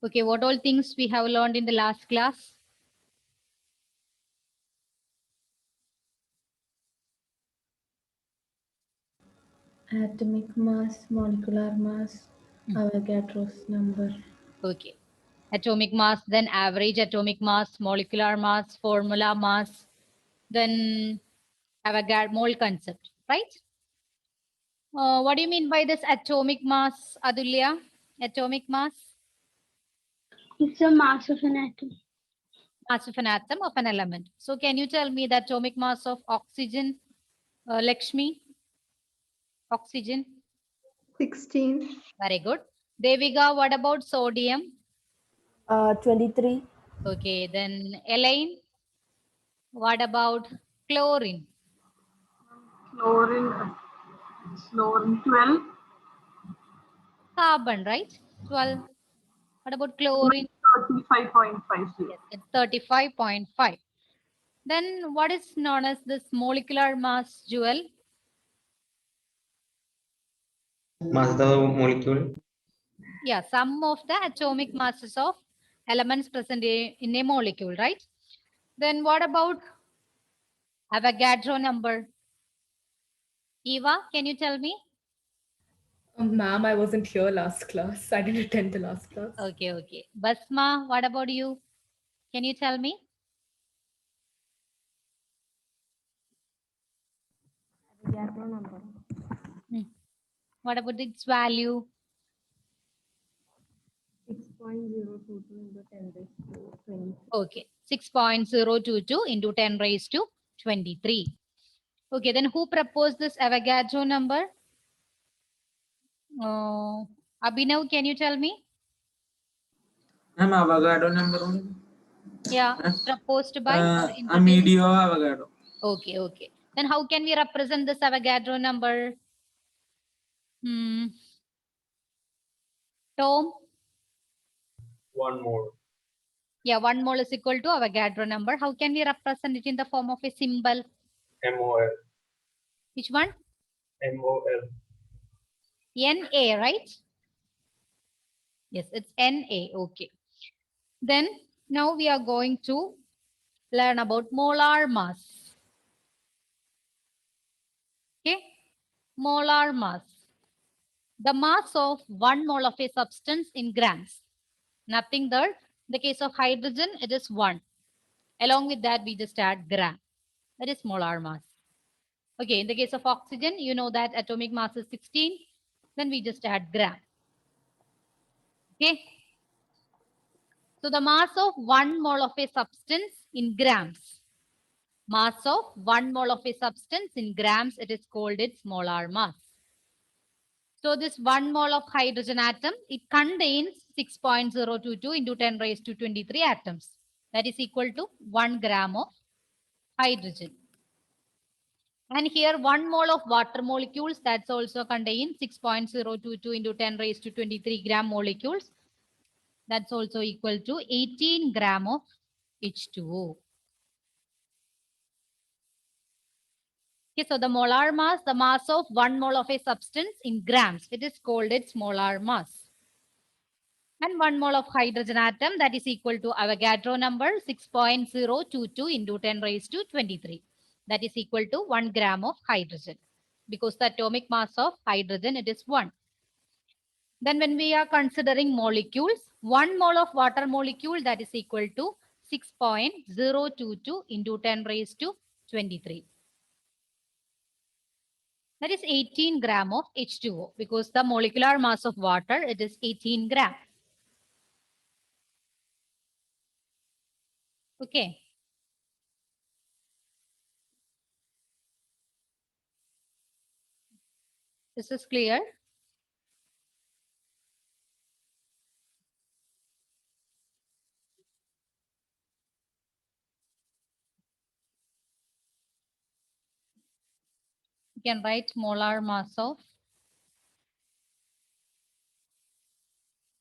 Okay, what all things we have learned in the last class? Atomic mass, molecular mass, Avogadro's number. Okay. Atomic mass, then average atomic mass, molecular mass, formula mass, then Avogadro mole concept, right? What do you mean by this atomic mass, Adulya? Atomic mass? It's a mass of an atom. Mass of an atom of an element. So can you tell me the atomic mass of oxygen, Lakshmi? Oxygen. 16. Very good. Devika, what about sodium? 23. Okay, then Elaine, what about chlorine? Fluorine, 12. Carbon, right? 12. What about chlorine? 35.5. Yes, it's 35.5. Then what is known as this molecular mass, Jewel? Mass of the molecule. Yeah, sum of the atomic masses of elements present in a molecule, right? Then what about Avogadro number? Eva, can you tell me? Ma'am, I wasn't here last class. I didn't attend the last class. Okay, okay. Basma, what about you? Can you tell me? Avogadro number. What about its value? 6.022 into 10 raised to 20. Okay, 6.022 into 10 raised to 23. Okay, then who proposed this Avogadro number? Abhinav, can you tell me? Ma'am, Avogadro number only. Yeah, proposed by or introduced? Amedeo Avogadro. Okay, okay. Then how can we represent this Avogadro number? Tom? 1 mole. Yeah, 1 mole is equal to Avogadro number. How can we represent it in the form of a symbol? MOL. Which one? MOL. Na, right? Yes, it's Na. Okay. Then now we are going to learn about molar mass. Okay, molar mass. The mass of 1 mole of a substance in grams. Nothing there. In the case of hydrogen, it is 1. Along with that, we just add gram. That is molar mass. Okay, in the case of oxygen, you know that atomic mass is 16. Then we just add gram. Okay. So the mass of 1 mole of a substance in grams. Mass of 1 mole of a substance in grams, it is called its molar mass. So this 1 mole of hydrogen atom, it contains 6.022 into 10 raised to 23 atoms. That is equal to 1 gram of hydrogen. And here 1 mole of water molecules, that's also contain 6.022 into 10 raised to 23 gram molecules. That's also equal to 18 gram of H2O. Okay, so the molar mass, the mass of 1 mole of a substance in grams, it is called its molar mass. And 1 mole of hydrogen atom, that is equal to Avogadro number 6.022 into 10 raised to 23. That is equal to 1 gram of hydrogen. Because the atomic mass of hydrogen, it is 1. Then when we are considering molecules, 1 mole of water molecule, that is equal to 6.022 into 10 raised to 23. That is 18 gram of H2O because the molecular mass of water, it is 18 gram. Okay. This is clear. You can write molar mass of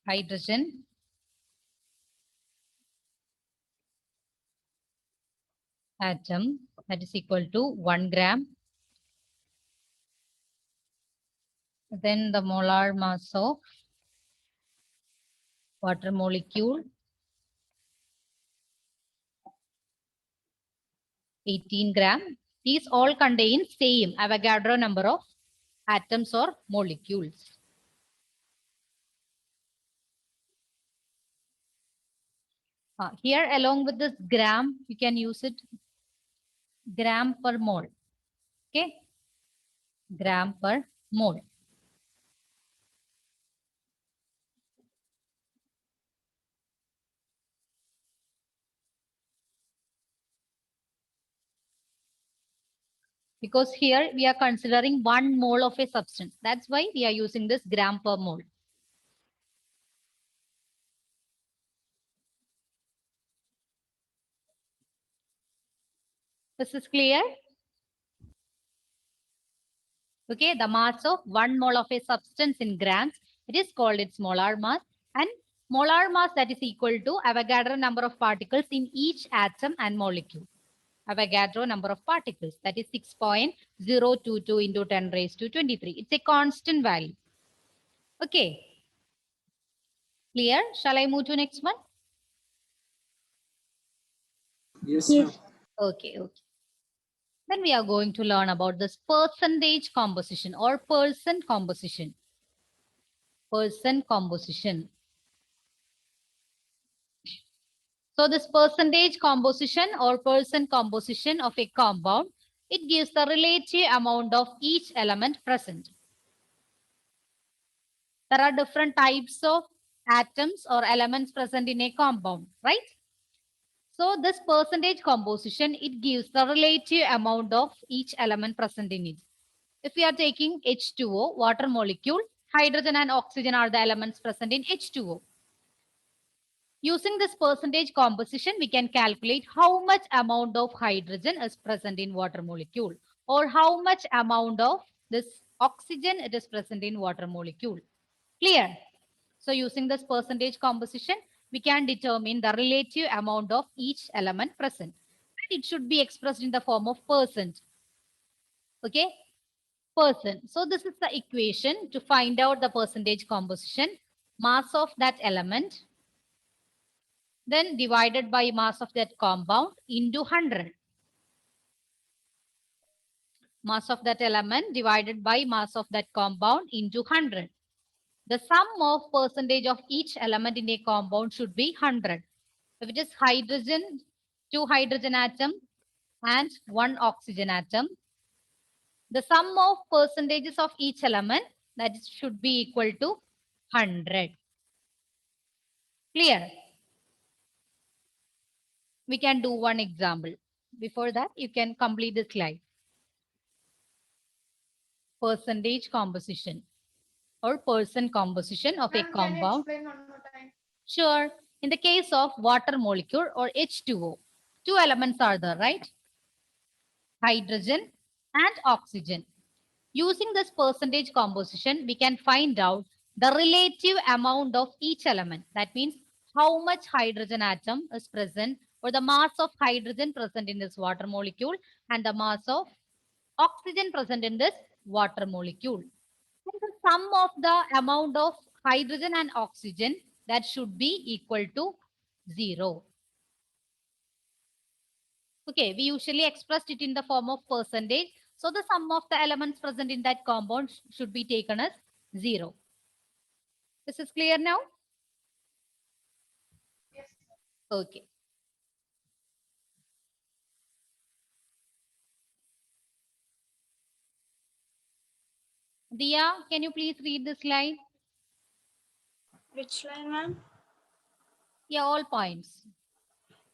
hydrogen atom, that is equal to 1 gram. Then the molar mass of water molecule 18 gram. These all contain same Avogadro number of atoms or molecules. Here along with this gram, you can use it gram per mole. Okay, gram per mole. Because here we are considering 1 mole of a substance. That's why we are using this gram per mole. This is clear? Okay, the mass of 1 mole of a substance in grams, it is called its molar mass, and molar mass that is equal to Avogadro number of particles in each atom and molecule. Avogadro number of particles, that is 6.022 into 10 raised to 23. It's a constant value. Okay. Clear? Shall I move to next one? Yes, ma'am. Yes. Okay. Then we are going to learn about this percentage composition or percent composition. Percent composition. So this percentage composition or percent composition of a compound, it gives the relative amount of each element present. There are different types of atoms or elements present in a compound, right? So this percentage composition, it gives the relative amount of each element present in it. If we are taking H2O, water molecule, hydrogen and oxygen are the elements present in H2O. Using this percentage composition, we can calculate how much amount of hydrogen is present in water molecule or how much amount of this oxygen it is present in water molecule. Clear? So using this percentage composition, we can determine the relative amount of each element present. And it should be expressed in the form of percent. Okay? Percent. So this is the equation to find out the percentage composition. Mass of that element, then divided by mass of that compound into 100. Mass of that element divided by mass of that compound into 100. The sum of percentage of each element in a compound should be 100. If it is hydrogen, 2 hydrogen atom and 1 oxygen atom, the sum of percentages of each element, that should be equal to 100. Clear? We can do one example. Before that, you can complete the slide. Percentage composition or percent composition of a compound. Sure. In the case of water molecule or H2O, 2 elements are there, right? Hydrogen and oxygen. Using this percentage composition, we can find out the relative amount of each element. That means how much hydrogen atom is present or the mass of hydrogen present in this water molecule and the mass of oxygen present in this water molecule. And the sum of the amount of hydrogen and oxygen, that should be equal to 0. Okay, we usually expressed it in the form of percentage. So the sum of the elements present in that compound should be taken as 0. This is clear now? Yes. Okay. Dia, can you please read this line? Which line, ma'am? Yeah, all points.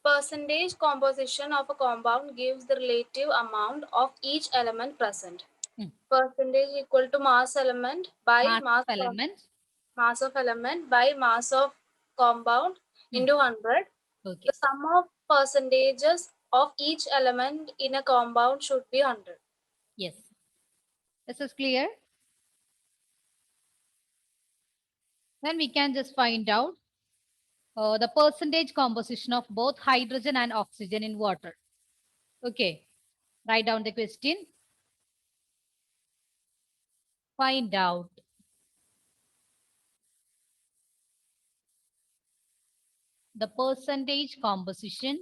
Percentage composition of a compound gives the relative amount of each element present. Percentage equal to mass element by mass of element by mass of compound into 100. Okay. The sum of percentages of each element in a compound should be 100. Yes. This is clear. Then we can just find out the percentage composition of both hydrogen and oxygen in water. Okay. Write down the question. Find out the percentage composition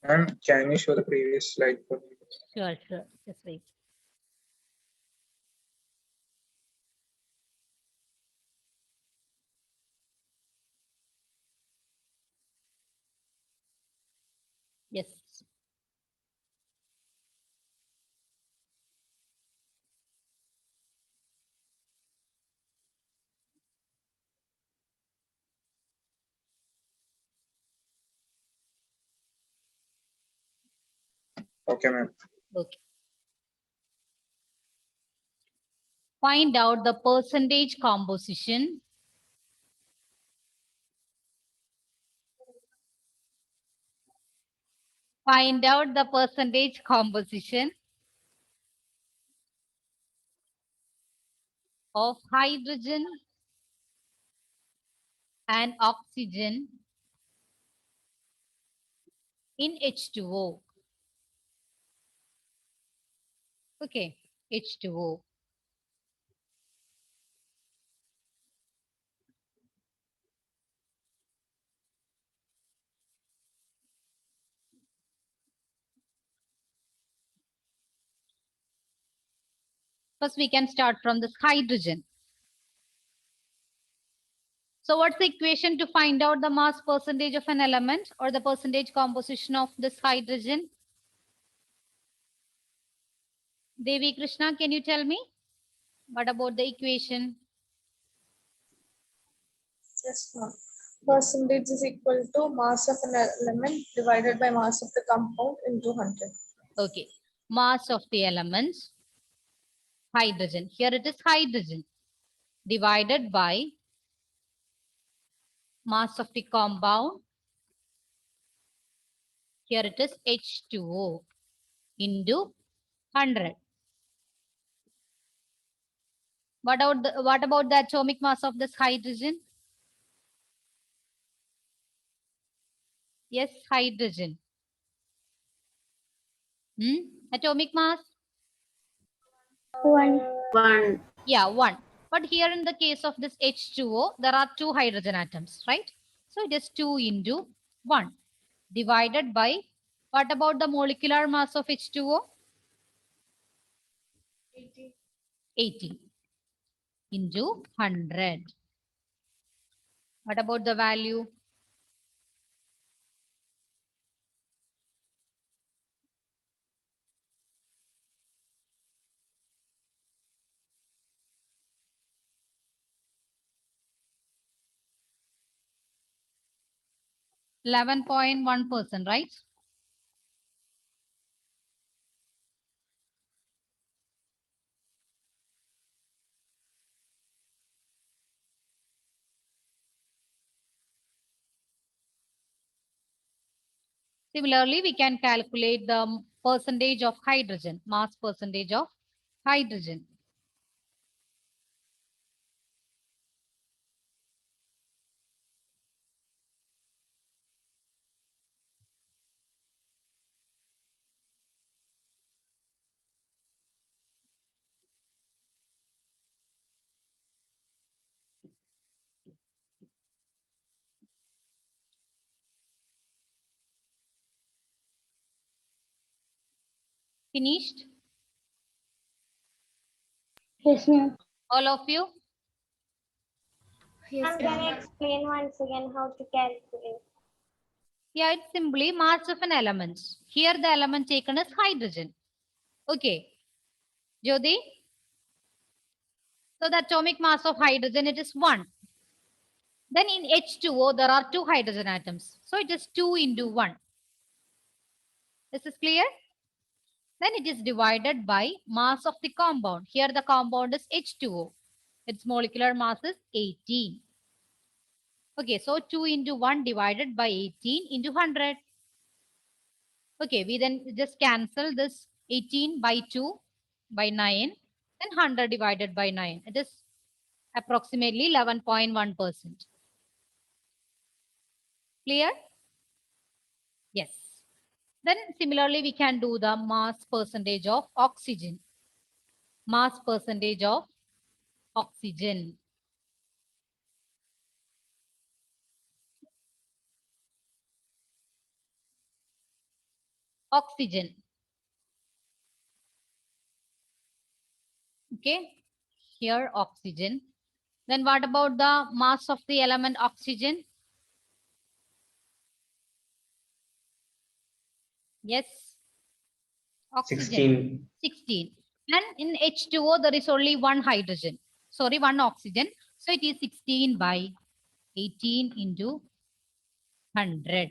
Ma'am, can you show the previous slide for me? Sure. Just wait. Yes. Okay, ma'am. Okay. Find out the percentage composition Find out the percentage composition of hydrogen and oxygen in H2O. Okay, H2O. First, we can start from this hydrogen. So what's the equation to find out the mass percentage of an element or the percentage composition of this hydrogen? Devi Krishna, can you tell me? What about the equation? Yes, ma'am. Percentage is equal to mass of an element divided by mass of the compound into 100. Okay, mass of the element, hydrogen. Here it is hydrogen divided by mass of the compound. Here it is H2O into 100. What about the atomic mass of this hydrogen? Yes, hydrogen. Atomic mass? 1. Yeah, 1. But here in the case of this H2O, there are 2 hydrogen atoms, right? So it is 2 into 1 divided by, what about the molecular mass of H2O? 80 into 100. What about the value? %11.1%, right? Similarly, we can calculate the percentage of hydrogen, mass percentage of hydrogen. Finished? Yes, ma'am. All of you? Yes, Can you explain once again how to calculate? Yeah, it's simply mass of an element. Here the element taken is hydrogen. Okay. Jyoti? So the atomic mass of hydrogen, it is 1. Then in H2O, there are 2 hydrogen atoms. So it is 2 into 1. This is clear? Then it is divided by mass of the compound. Here the compound is H2O. Its molecular mass is 18. Okay, so 2 into 1 divided by 18 into 100. Okay, we then just cancel this 18 by 2 by 9 and 100 divided by 9. It is approximately 11.1%. Clear? Yes. Then similarly, we can do the mass percentage of oxygen. Mass percentage of oxygen. Oxygen. Okay, here oxygen. Then what about the mass of the element oxygen? Yes. Oxygen. 16. And in H2O, there is only one hydrogen. Sorry, one oxygen. So it is 16 by 18 into 100.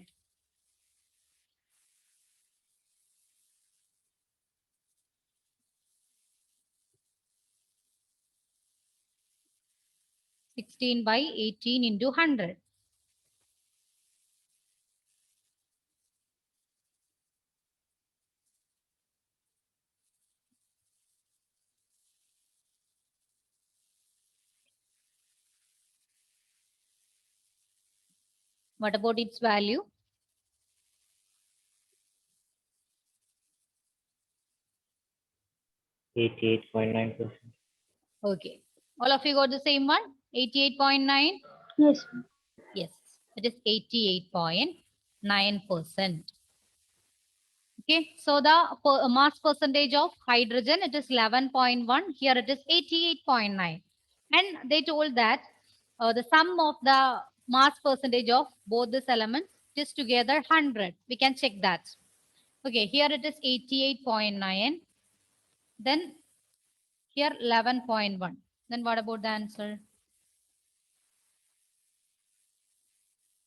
(16 by 18 into 100). What about its value? %88.9%. Okay. All of you got the same one? 88.9? Yes. Yes. It is 88.9%. Okay. So the mass percentage of hydrogen, it is 11.1. Here it is 88.9. And they told that the sum of the mass percentage of both these elements is together 100. We can check that. Okay. Here it is 88.9. Then here 11.1. Then what about the answer?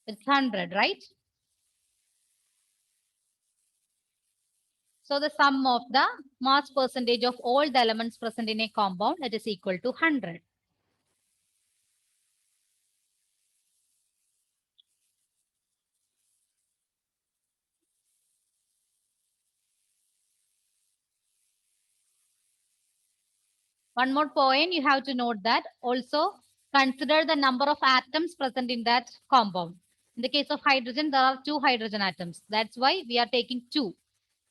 It's 100, right? So the sum of the mass percentage of all the elements present in a compound, it is equal to 100. One more point, you have to note that also consider the number of atoms present in that compound. In the case of hydrogen, there are 2 hydrogen atoms. That's why we are taking 2.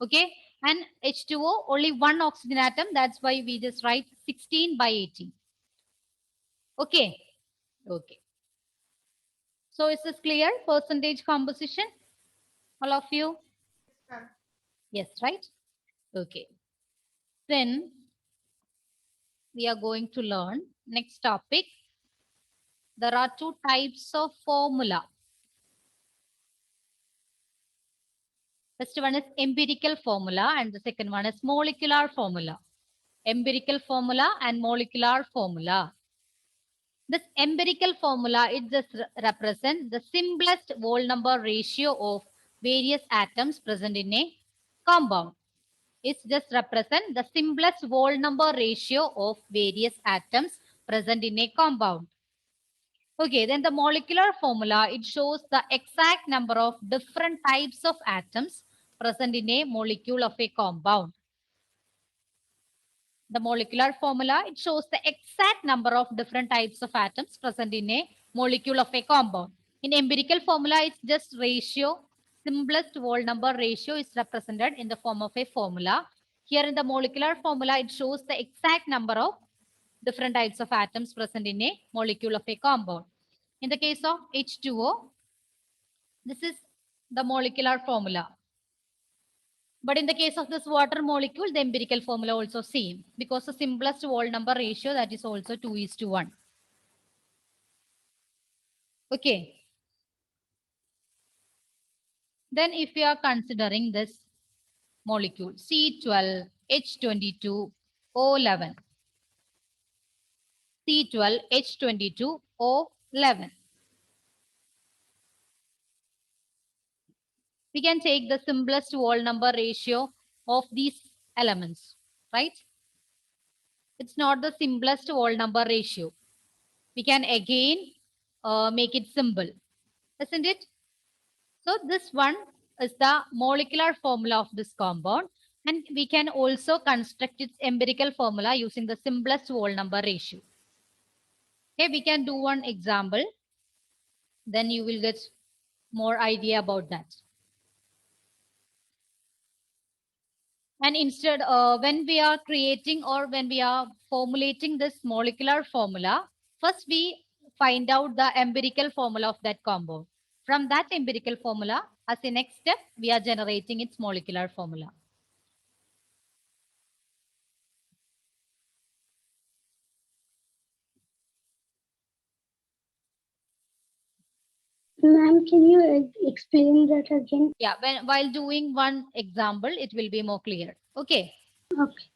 Okay. And H2O, only 1 oxygen atom. That's why we just write 16 by 18. Okay. Okay. So is this clear? Percentage composition? All of you? Yes, right? Okay. Then we are going to learn next topic. There are 2 types of formula. First one is empirical formula and the second one is molecular formula. Empirical formula and molecular formula. This empirical formula, it just represents the simplest whole number ratio of various atoms present in a compound. It just represents the simplest whole number ratio of various atoms present in a compound. Okay, then the molecular formula, it shows the exact number of different types of atoms present in a molecule of a compound. The molecular formula, it shows the exact number of different types of atoms present in a molecule of a compound. In empirical formula, it's just ratio. Simplest whole number ratio is represented in the form of a formula. Here in the molecular formula, it shows the exact number of different types of atoms present in a molecule of a compound. In the case of H2O, this is the molecular formula. But in the case of this water molecule, the empirical formula also same because the simplest whole number ratio, that is also 2:1. Okay. Then if we are considering this molecule C12H22O11. C12H22O11. We can take the simplest whole number ratio of these elements, right? It's not the simplest whole number ratio. We can again make it simple, isn't it? So this one is the molecular formula of this compound, and we can also construct its empirical formula using the simplest whole number ratio. Okay, we can do one example. Then you will get more idea about that. And instead, when we are creating or when we are formulating this molecular formula, first we find out the empirical formula of that compound. From that empirical formula, As the next step, we are generating its molecular formula. Ma'am, can you explain that again? Yeah, while doing one example, it will be more clear. Okay. Okay.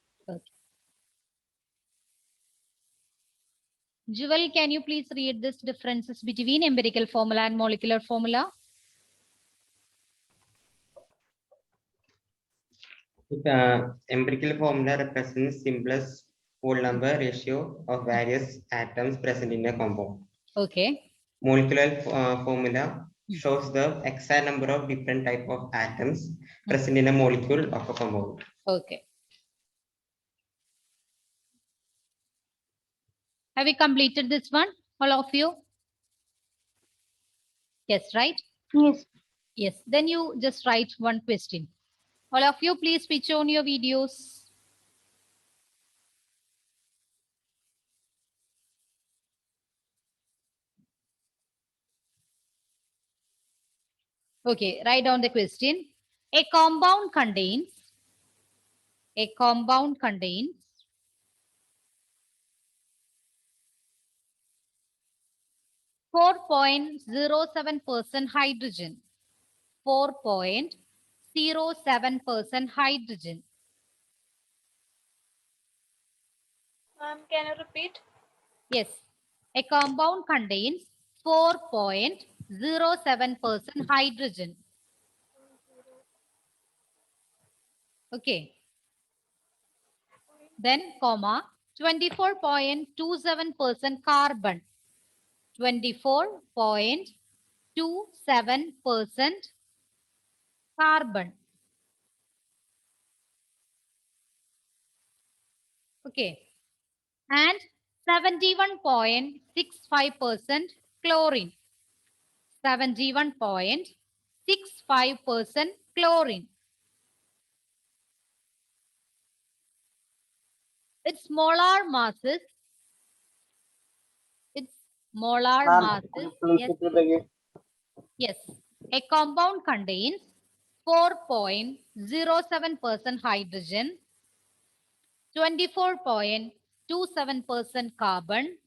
Jewel, can you please read this differences between empirical formula and molecular formula? Empirical formula represents simplest whole number ratio of various atoms present in a compound. Okay. Molecular formula shows the exact number of different type of atoms present in a molecule of a compound. Okay. Have you completed this one, all of you? Yes, right? Yes. Yes. Then you just write one question. All of you, please switch on your videos. Okay, write down the question. A compound contains 4.07% hydrogen. 4.07% hydrogen. Can you repeat? Yes. A compound contains 4.07% hydrogen. Okay. Then, comma, 24.27% carbon. 24.27% carbon. Okay. And 71.65% chlorine. 71.65% chlorine. Its molar masses. Yes. A compound contains 4.07% hydrogen, 24.27% carbon,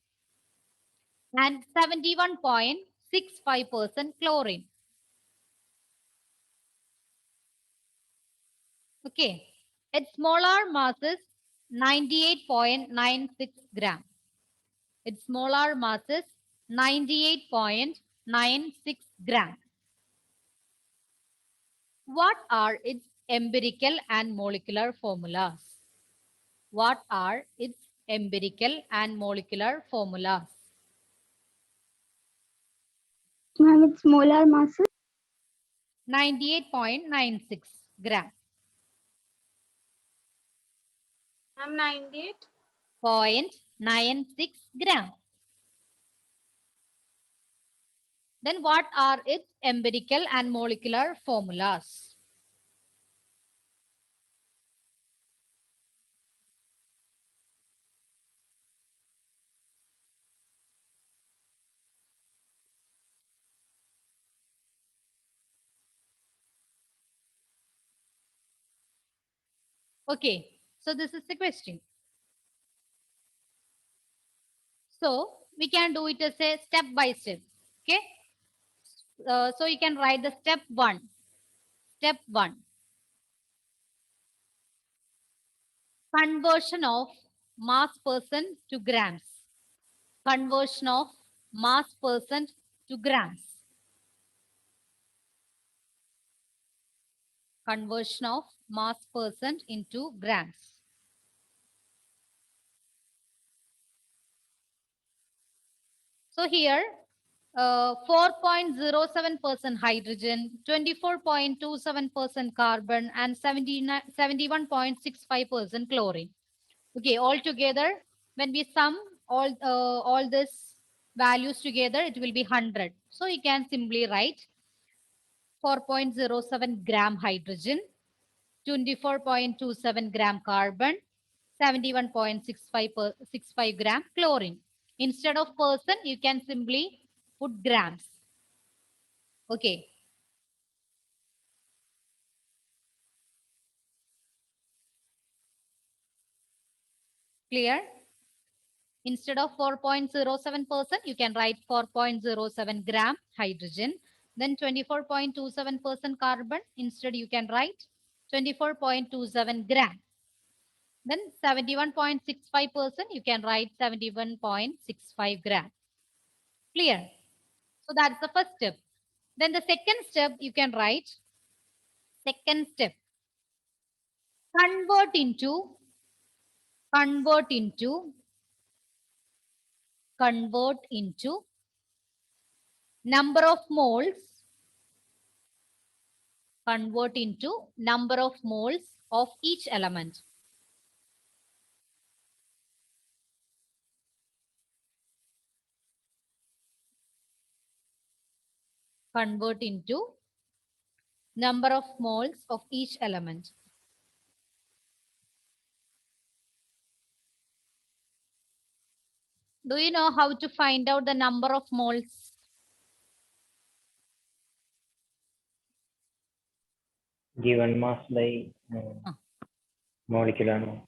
and 71.65% chlorine. Okay. Its molar mass is 98.96 gram. Its molar mass is 98.96 gram. What are its empirical and molecular formulas? What are its empirical and molecular formulas? Ma'am, its molar mass is 98.96 gram. I'm 98. 0.96 gram. Then what are its empirical and molecular formulas? Okay, so this is the question. So we can do it as a step by step. Okay. So you can write the step 1. Step 1. Conversion of mass percent to grams. Conversion of mass percent to grams. Conversion of mass percent into grams. So here 4.07% hydrogen, 24.27% carbon, and 71.65% chlorine. Okay, all together, when we sum all these values together, it will be 100. So you can simply write 4.07 gram hydrogen, 24.27 gram carbon, 71.65 gram chlorine. Instead of percent, you can simply put grams. Okay. Clear? Instead of 4.07%, you can write 4.07 gram hydrogen. Then 24.27% carbon. Instead, you can write 24.27 gram. Then 71.65%, you can write 71.65 gram. Clear? So that's the first step. Then the second step, you can write second step. Convert into number of moles. Convert into number of moles of each element. Convert into number of moles of each element. Do you know how to find out the number of moles? Given mass by molecular mass.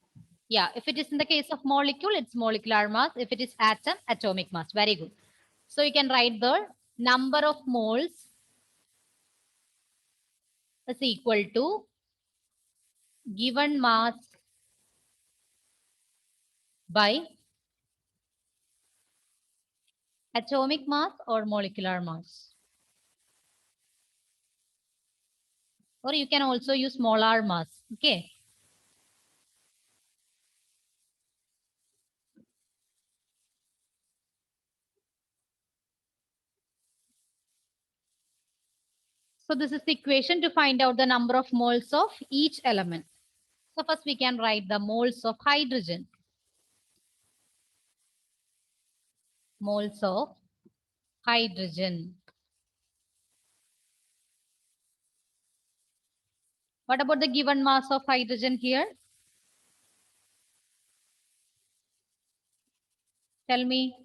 Yeah, if it is in the case of molecule, it's molecular mass. If it is atom, atomic mass. Very good. So you can write the number of moles is equal to given mass by atomic mass or molecular mass. Or you can also use molar mass. Okay. So this is the equation to find out the number of moles of each element. So first we can write the moles of hydrogen. Moles of hydrogen. What about the given mass of hydrogen here? Tell me.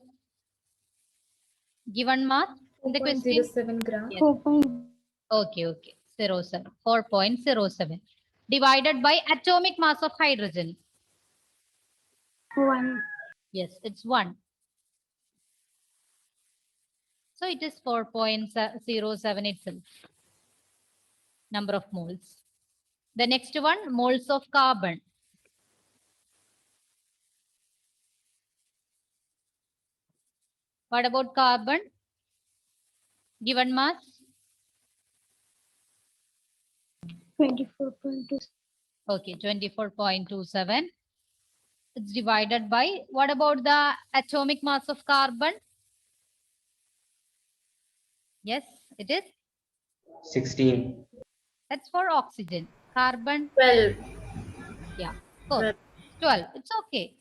Given mass in the question? 4.07 gram. Yes. Okay. 07. 4.07. Divided by atomic mass of hydrogen. 1. Yes, it's 1. So it is 4.07 itself. Number of moles. The next one, moles of carbon. What about carbon? Given mass? 24.2. Okay, 24.27. It's divided by, what about the atomic mass of carbon? Yes, it is 16. That's for oxygen. Carbon? 12. Yeah, of course. 12. It's okay.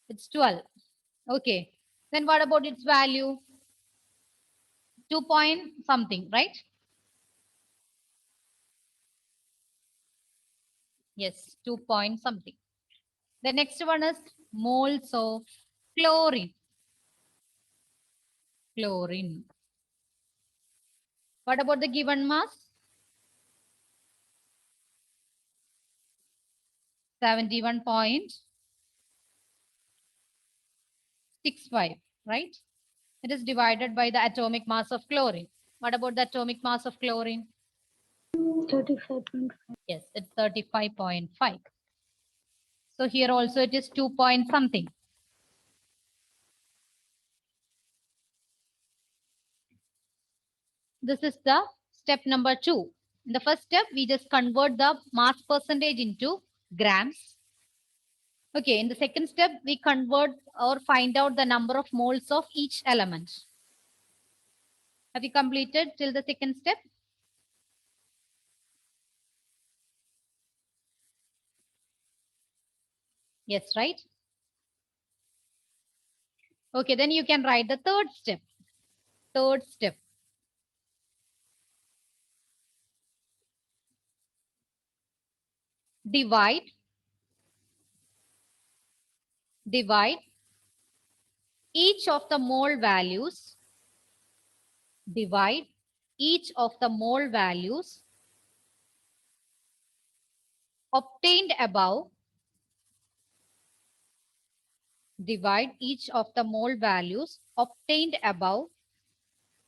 It's 12. Okay. Then what about its value? 2 point something, right? Yes, 2 point something. The next one is moles of chlorine. Chlorine. What about the given mass? 71.65, right? It is divided by the atomic mass of chlorine. What about the atomic mass of chlorine? 35.5. Yes, it's 35.5. So here also it is 2 point something. This is the step number 2. In the first step, we just convert the mass percentage into grams. Okay, in the second step, we convert or find out the number of moles of each element. Have you completed till the second step? Yes, right? Okay, then you can write the third step. Third step. Divide each of the mole values. Divide each of the mole values obtained above divide each of the mole values obtained above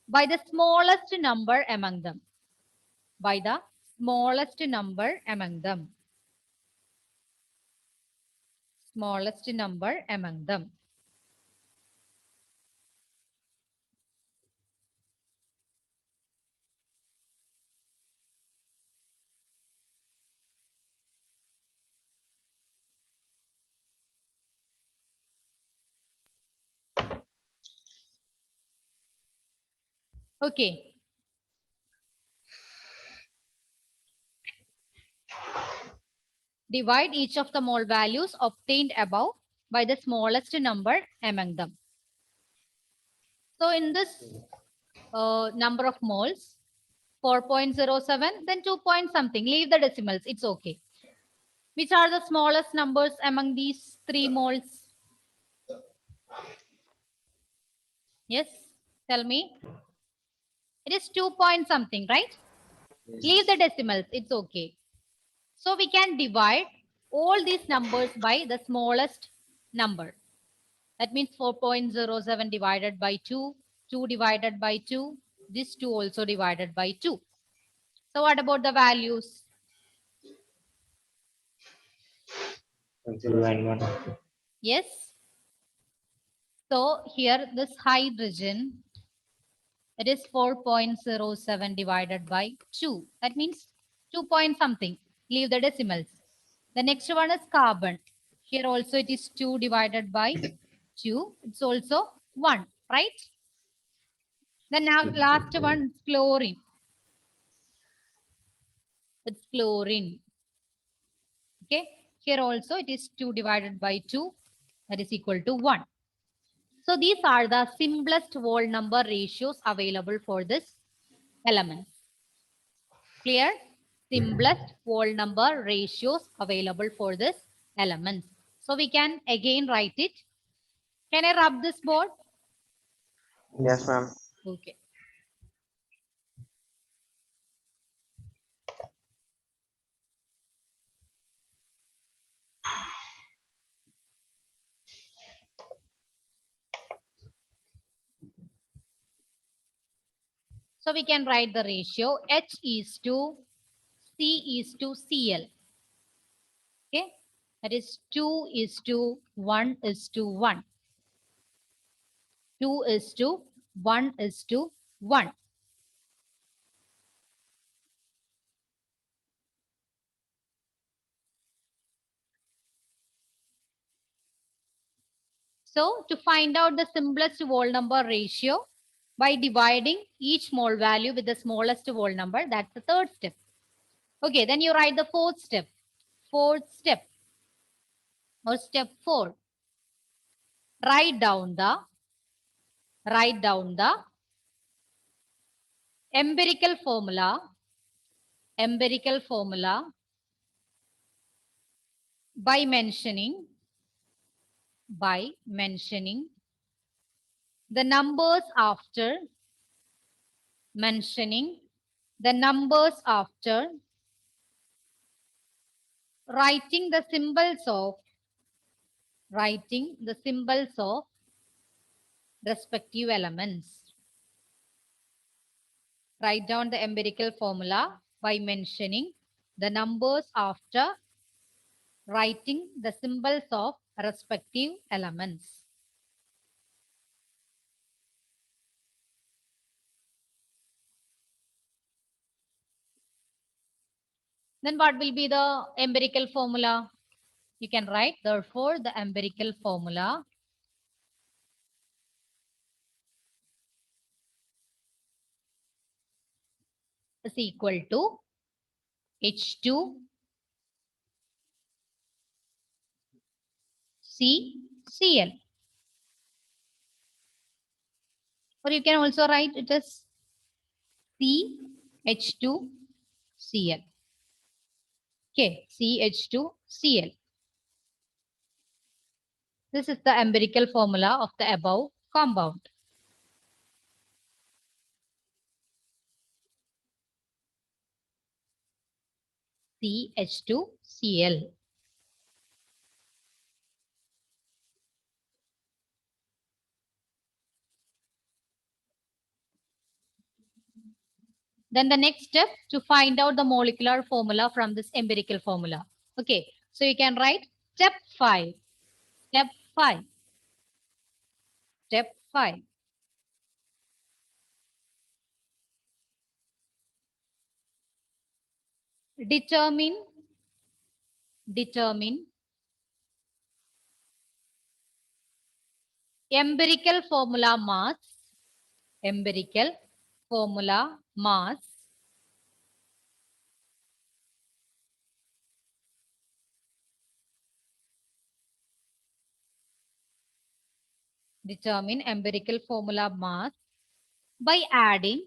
by the smallest number among them. By the smallest number among them. Smallest number among them. Okay. Divide each of the mole values obtained above by the smallest number among them. So in this number of moles, 4.07, then 2 point something, leave the decimals, it's okay. Which are the smallest numbers among these 3 moles? Yes, tell me. It is 2 point something, right? Leave the decimals, it's okay. So we can divide all these numbers by the smallest number. That means 4.07 divided by 2, 2 divided by 2, this 2 also divided by 2. So what about the values? 2 and 1. Yes. So here this hydrogen, it is 4.07 divided by 2. That means 2 point something. Leave the decimals. The next one is carbon. Here also it is 2 divided by 2. It's also 1, right? Then now last one, chlorine. It's chlorine. Okay. Here also it is 2 divided by 2. That is equal to 1. So these are the simplest whole number ratios available for this element. Clear? Simplest whole number ratios available for this element. So we can again write it. Can I rub this board? Yes, ma'am. Okay. So we can write the ratio H is to C is to Cl. Okay. That is 2 is to 1 is to 1. 2 is to 1 is to 1. So to find out the simplest whole number ratio by dividing each mole value with the smallest whole number, that's the third step. Okay, then you write the fourth step. Fourth step or step 4. Write down the empirical formula by mentioning the numbers after writing the symbols of respective elements. Write down the empirical formula by mentioning the numbers after writing the symbols of respective elements. Then what will be the empirical formula? You can write, therefore, the empirical formula is equal to H2 CCl. Or you can also write it as CH2Cl. Okay, CH2Cl. This is the empirical formula of the above compound. CH2Cl. Then the next step to find out the molecular formula from this empirical formula. Okay, so you can write step 5. Step 5. Step 5. Determine empirical formula mass. Empirical formula mass. Determine empirical formula mass by adding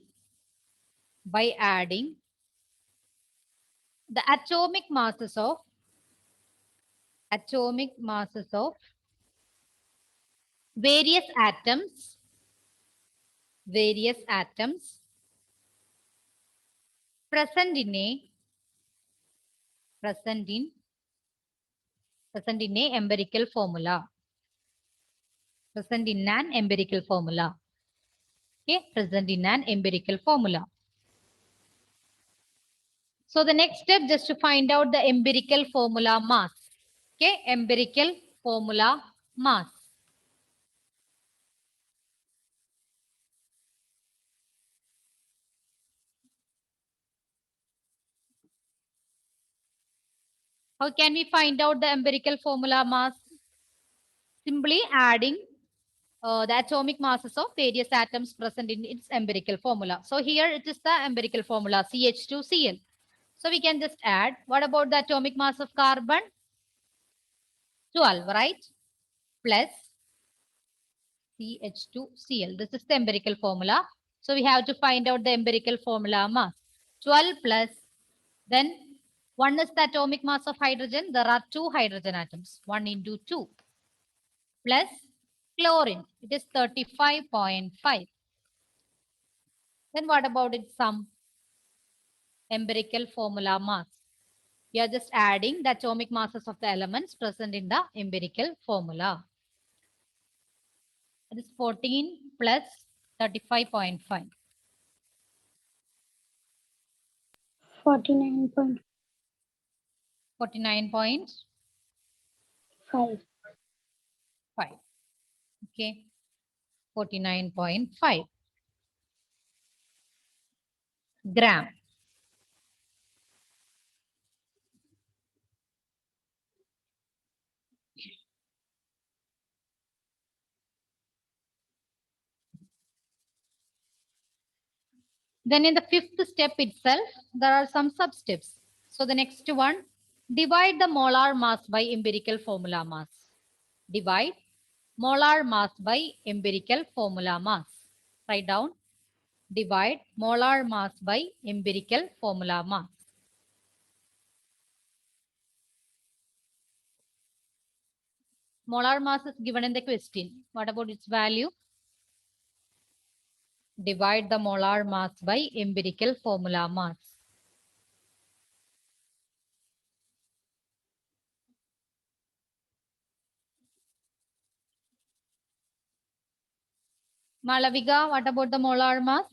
the atomic masses of various atoms present in a empirical formula. Present in an empirical formula. Okay, present in an empirical formula. So the next step just to find out the empirical formula mass. Okay, empirical formula mass. How can we find out the empirical formula mass? Simply adding the atomic masses of various atoms present in its empirical formula. So here it is the empirical formula CH2Cl. So we can just add. What about the atomic mass of carbon? 12, right? Plus CH2Cl. This is the empirical formula. So we have to find out the empirical formula mass. 12 plus, then 1 is the atomic mass of hydrogen. There are 2 hydrogen atoms. 1 into 2 plus chlorine. It is 35.5. Then what about its sum? Empirical formula mass. We are just adding the atomic masses of the elements present in the empirical formula. It is 14 plus 35.5. 49.5. 49.5. Okay. 49.5 gram. Then in the 5th step itself, there are some sub-steps. So the next one, divide the molar mass by empirical formula mass. Divide molar mass by empirical formula mass. Write down. Divide molar mass by empirical formula mass. Molar mass is given in the question. What about its value? Divide the molar mass by empirical formula mass. Malavika, what about the molar mass?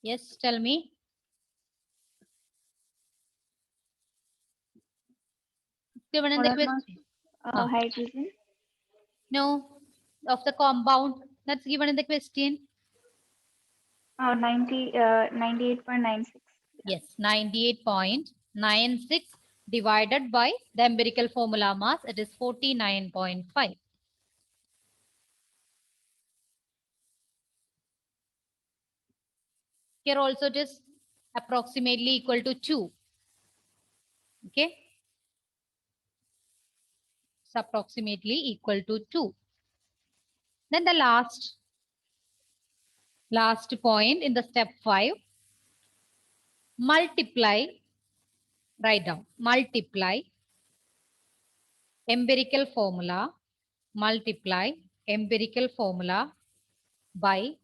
Yes, tell me. Given in the question. Hydrogen. No, of the compound that's given in the question. 98.96. Yes, 98.96 divided by the empirical formula mass. It is 49.5. Here also it is approximately equal to 2. Okay. It's approximately equal to 2. Then the last point in the step 5. Multiply, write down, multiply empirical formula, multiply empirical formula by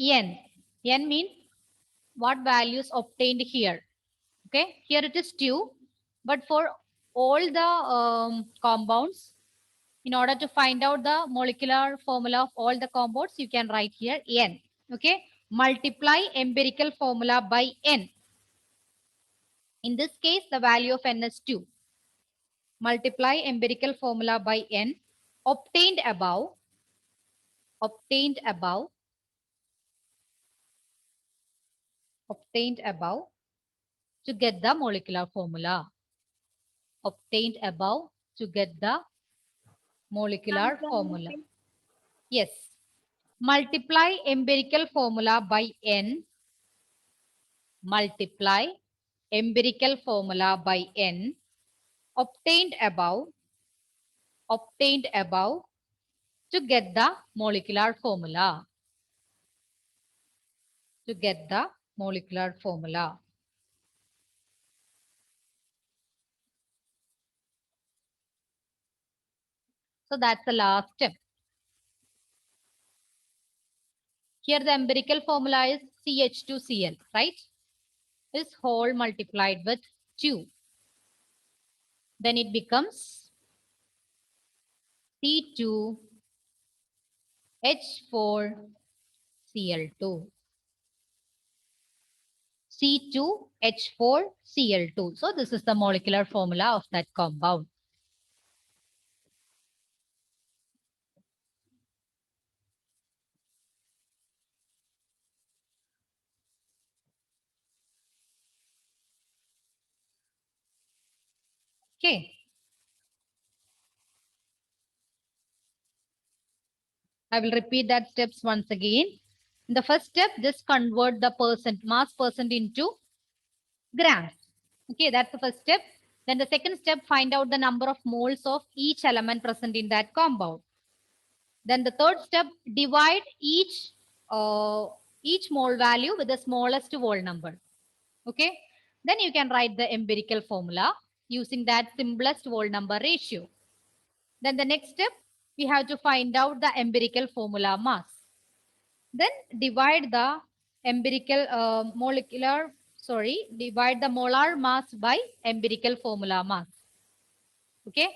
n. N means what values obtained here. Okay, here it is 2, but for all the compounds, in order to find out the molecular formula of all the compounds, you can write here n. Okay, multiply empirical formula by n. In this case, the value of n is 2. Multiply empirical formula by n, obtained above, to get the molecular formula. Obtained above to get the molecular formula. Yes. Multiply empirical formula by n. Multiply empirical formula by n. Obtained above to get the molecular formula. To get the molecular formula. So that's the last step. Here the empirical formula is CH2Cl, right? This whole multiplied with 2. Then it becomes C2H4Cl2. C2H4Cl2. So this is the molecular formula of that compound. Okay. I will repeat that steps once again. In the first step, just convert the mass percent into grams. Okay, that's the first step. Then the second step, find out the number of moles of each element present in that compound. Then the third step, divide each mole value with the smallest whole number. Okay, then you can write the empirical formula using that simplest whole number ratio. Then the next step, we have to find out the empirical formula mass. Then divide the divide the molar mass by empirical formula mass. Okay,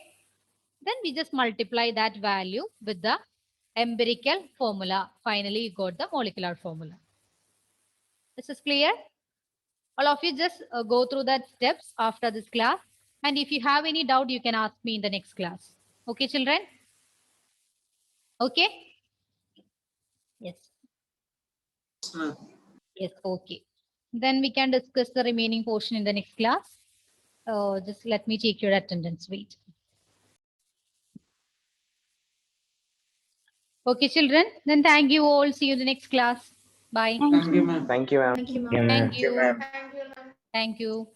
then we just multiply that value with the empirical formula. Finally, you got the molecular formula. This is clear? All of you just go through that steps after this class. And if you have any doubt, you can ask me in the next class. Okay, children? Okay? Yes. Yes, okay. Then we can discuss the remaining portion in the next class. Just let me take your attendance. Wait. Okay, children. Then thank you all. See you in the next class. Bye. Thank you. Thank you, ma'am. Thank you, ma'am. Yeah, ma'am. Thank you. ma'am. Thank you.